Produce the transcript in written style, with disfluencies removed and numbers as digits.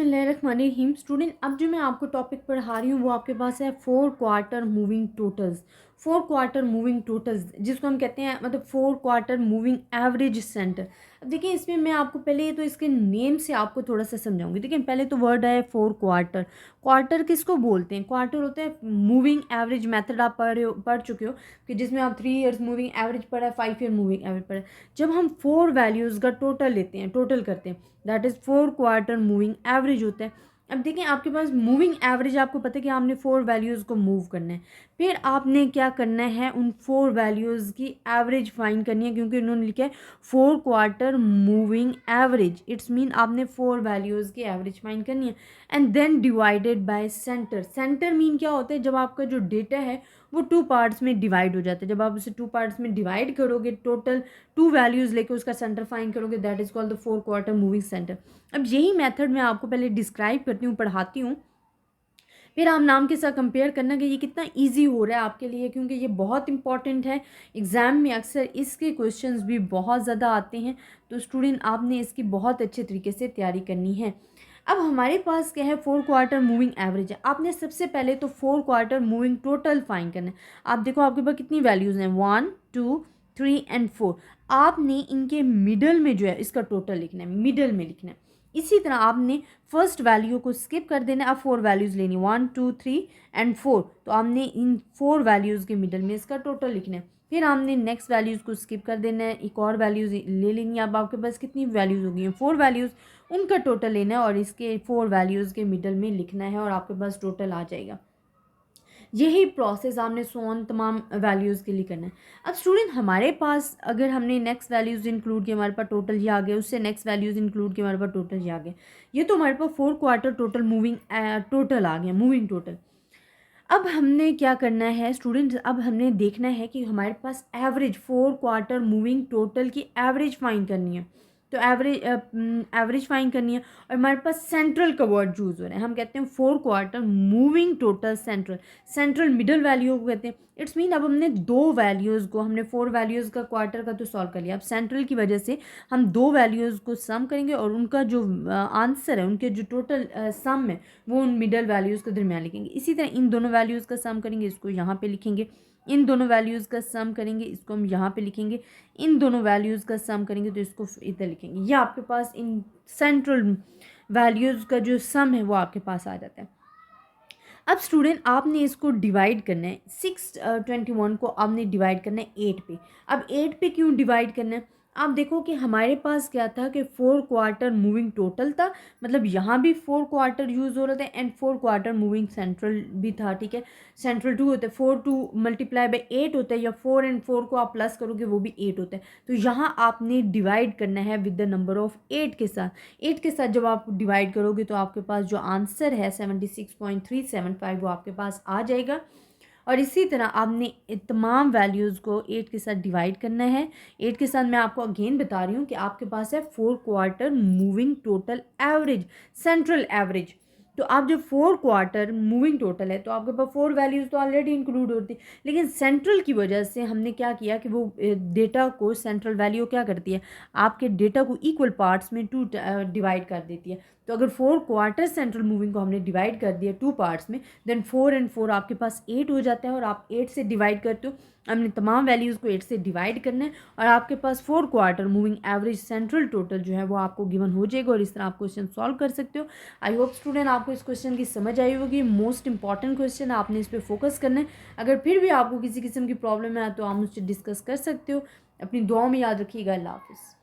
बिस्मिल्लाहिर्रहमानिर्रहीम। स्टूडेंट, अब जो मैं आपको टॉपिक पढ़ा रही हूँ वो आपके पास है 4 quarter moving totals. 4 quarter moving totals जिसको हम कहते हैं मतलब 4 क्वार्टर मूविंग एवरेज सेंटर। अब देखिए इसमें मैं आपको पहले तो इसके नेम से आपको थोड़ा सा समझाऊंगी। देखिए पहले तो वर्ड है 4 क्वार्टर। क्वार्टर किसको बोलते हैं? क्वार्टर होता है मूविंग एवरेज मेथड। आप पढ़ चुके हो कि जिसमें आप 3 ईयर्स मूविंग एवरेज पढ़ा है, 5 ईयर मूविंग एवरेज पढ़ा है। जब हम 4 वैल्यूज़ का टोटल लेते हैं, टोटल करते हैं, that is 4 quarter moving average होता है। अब देखिए आपके पास मूविंग एवरेज, आपको पता है कि आपने 4 वैल्यूज़ को मूव करना है। फिर आपने क्या करना है, उन 4 वैल्यूज़ की एवरेज फाइंड करनी है, क्योंकि उन्होंने लिखा है 4 quarter moving average. It's mean आपने 4 वैल्यूज़ की एवरेज फाइंड करनी है and then divided by center. Center mean क्या होता है? जब आपका जो डेटा है वो 2 पार्ट्स में डिवाइड हो जाता है। जब आप उसे 2 पार्ट्स में डिवाइड करोगे, टोटल 2 वैल्यूज़ लेके उसका सेंटर फाइंड करोगे, that is called the 4 quarter moving centre. अब यही मेथड मैं आपको पहले डिस्क्राइब करती हूँ, पढ़ाती हूँ, फिर आप नाम के साथ कंपेयर करना कि ये कितना इजी हो रहा है आपके लिए, क्योंकि ये बहुत इंपॉर्टेंट है। एग्ज़ाम में अक्सर इसके क्वेश्चंस भी बहुत ज़्यादा आते हैं, तो स्टूडेंट आपने इसकी बहुत अच्छे तरीके से तैयारी करनी है। अब हमारे पास क्या है, 4 क्वार्टर मूविंग एवरेज है। आपने सबसे पहले तो 4 क्वार्टर मूविंग टोटल फाइंड करना है। आप देखो आपके पास कितनी वैल्यूज़ हैं, 1 2 3 एंड 4। आपने इनके मिडल में जो है इसका टोटल लिखना है, मिडल में लिखना है। इसी तरह आपने फर्स्ट वैल्यू को स्किप कर देना है। अब 4 वैल्यूज़ लेनी, 1 2 3 एंड 4। तो आपने इन 4 वैल्यूज़ के मिडल में इसका टोटल लिखना है। फिर आपने नेक्स्ट वैल्यूज़ को स्किप कर देना है, एक और वैल्यूज़ ले लेनी है। अब आपके पास कितनी वैल्यूज़ होगी, 4 वैल्यूज़, उनका टोटल लेना है और इसके 4 वैल्यूज़ के मिडल में लिखना है और आपके पास टोटल आ जाएगा। यही प्रोसेस आपने सोन तमाम वैल्यूज़ के लिए करना है। अब स्टूडेंट हमारे पास अगर हमने नेक्स्ट वैल्यूज़ इंक्लूड किया, हमारे पास टोटल ये आ गया, उससे नेक्स्ट वैल्यूज़ इंक्लूड किया, हमारे पास टोटल ये आ गया। ये तो हमारे पास 4 क्वार्टर टोटल मूविंग टोटल आ गया, मूविंग टोटल। अब हमने क्या करना है स्टूडेंट, अब हमने देखना है कि हमारे पास एवरेज 4 क्वार्टर मूविंग टोटल की एवरेज फाइंड करनी है। तो एवरेज फाइंड करनी है और हमारे पास सेंट्रल का वर्ड यूज़ हो रहा है। हम कहते हैं 4 quarter moving total central. Central middle value को कहते हैं। इट्स मीन अब हमने 2 वैल्यूज़ को, हमने 4 वैल्यूज़ का क्वार्टर का तो सॉल्व कर लिया। अब सेंट्रल की वजह से हम 2 वैल्यूज़ को सम करेंगे और उनका जो आंसर है, उनके जो टोटल सम है, वो उन मिडल वैल्यूज़ के दरमियान लिखेंगे। इसी तरह इन दोनों वैल्यूज़ का सम करेंगे, इसको यहाँ पे लिखेंगे। इन दोनों वैल्यूज़ का सम करेंगे, इसको हम यहाँ पे लिखेंगे। इन दोनों वैल्यूज़ का सम करेंगे तो इसको इधर लिखेंगे। ये आपके पास इन सेंट्रल वैल्यूज़ का जो सम है वो आपके पास आ जाता है। अब स्टूडेंट आपने इसको डिवाइड करना है, 621 को आपने डिवाइड करना है 8 पे। अब 8 पे क्यों डिवाइड करना है? आप देखो कि हमारे पास क्या था कि 4 क्वार्टर मूविंग टोटल था, मतलब यहाँ भी 4 क्वार्टर यूज़ हो रहा था एंड 4 क्वार्टर मूविंग सेंट्रल भी था, ठीक है। सेंट्रल 2 होता है, 4 2 मल्टीप्लाई बाई 8 होता है, या 4 एंड 4 को आप प्लस करोगे वो भी 8 होता है। तो यहाँ आपने डिवाइड करना है विद द नंबर ऑफ 8 के साथ। 8 के साथ जब आप डिवाइड करोगे तो आपके पास जो आंसर है 76.375 वो आपके पास आ जाएगा। और इसी तरह आपने तमाम वैल्यूज़ को 8 के साथ डिवाइड करना है। 8 के साथ मैं आपको अगेन बता रही हूँ कि आपके पास है 4 quarter moving total average, central average. तो आप जब 4 क्वार्टर मूविंग टोटल है तो आपके पास 4 वैल्यूज़ तो ऑलरेडी इंक्लूड होती, लेकिन सेंट्रल की वजह से हमने क्या किया कि वो डेटा को, सेंट्रल वैल्यू क्या करती है, आपके डेटा को इक्वल पार्ट्स में डिवाइड कर देती है। तो अगर 4 क्वार्टर सेंट्रल मूविंग को हमने डिवाइड कर दिया 2 पार्ट्स में, देन 4 एंड 4 आपके पास 8 हो जाता है और आप 8 से डिवाइड करते हो। हमने तमाम वैल्यूज़ को 8 से डिवाइड करना है और आपके पास 4 quarter moving average central total जो है वो आपको गिवन हो जाएगा और इस तरह आप क्वेश्चन सॉल्व कर सकते हो। आई होप स्टूडेंट आपको इस क्वेश्चन की समझ आई होगी। मोस्ट इंपॉर्टेंट क्वेश्चन है, आपने इस पर फोकस करना है। अगर फिर भी आपको किसी किस्म की प्रॉब्लम है तो आप मुझसे डिस्कस कर सकते हो। अपनी दुआओं में याद रखिएगा। अल्लाह हाफिज़।